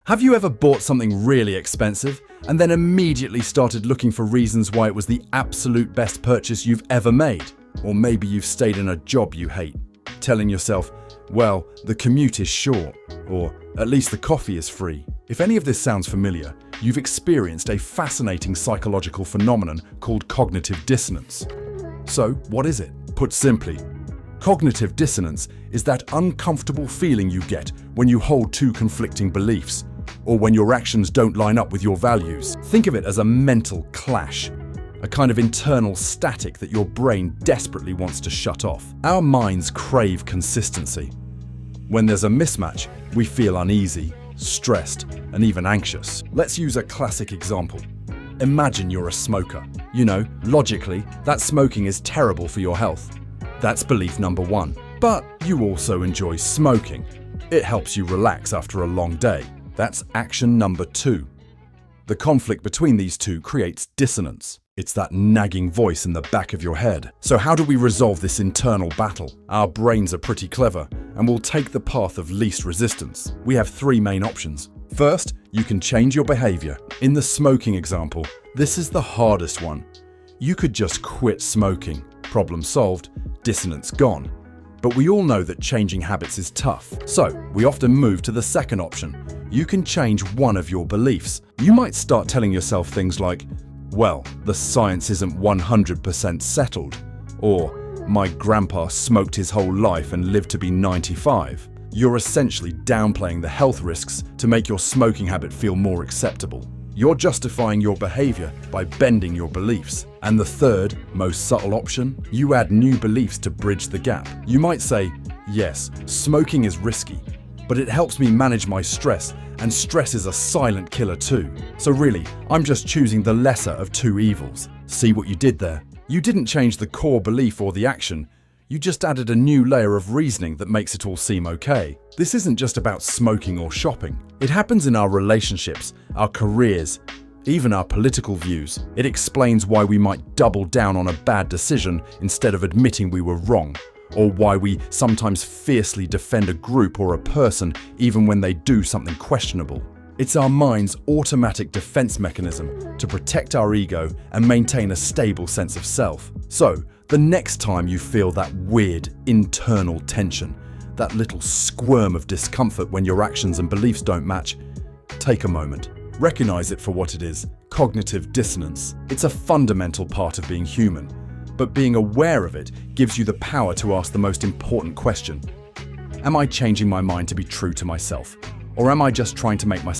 Have you ever bought something really expensive and then immediately started looking for reasons why it was the absolute best purchase you've ever made? Or maybe you've stayed in a job you hate, telling yourself, well, the commute is short, or at least the coffee is free. If any of this sounds familiar, you've experienced a fascinating psychological phenomenon called cognitive dissonance. So, what is it? Put simply, cognitive dissonance is that uncomfortable feeling you get when you hold two conflicting beliefs, or when your actions don't line up with your values. Think of it as a mental clash, a kind of internal static that your brain desperately wants to shut off. Our minds crave consistency. When there's a mismatch, we feel uneasy, stressed, and even anxious. Let's use a classic example. Imagine you're a smoker. You know, logically, that smoking is terrible for your health. That's belief number one. But you also enjoy smoking. It helps you relax after a long day. That's action number two. The conflict between these two creates dissonance. It's that nagging voice in the back of your head. So how do we resolve this internal battle? Our brains are pretty clever and will take the path of least resistance. We have three main options. First, you can change your behavior. In the smoking example, this is the hardest one. You could just quit smoking. Problem solved, dissonance gone. But we all know that changing habits is tough. So we often move to the second option. You can change one of your beliefs. You might start telling yourself things like, well, the science isn't 100% settled, or my grandpa smoked his whole life and lived to be 95. You're essentially downplaying the health risks to make your smoking habit feel more acceptable. You're justifying your behavior by bending your beliefs. And the third, most subtle option, you add new beliefs to bridge the gap. You might say, yes, smoking is risky, but it helps me manage my stress, and stress is a silent killer too. So really, I'm just choosing the lesser of two evils. See what you did there? You didn't change the core belief or the action. You just added a new layer of reasoning that makes it all seem okay. This isn't just about smoking or shopping. It happens in our relationships, our careers, even our political views. It explains why we might double down on a bad decision instead of admitting we were wrong, or why we sometimes fiercely defend a group or a person even when they do something questionable. It's our mind's automatic defense mechanism to protect our ego and maintain a stable sense of self. So, the next time you feel that weird internal tension, that little squirm of discomfort when your actions and beliefs don't match, take a moment. Recognize it for what it is, cognitive dissonance. It's a fundamental part of being human, but being aware of it gives you the power to ask the most important question. Am I changing my mind to be true to myself? Or am I just trying to make myself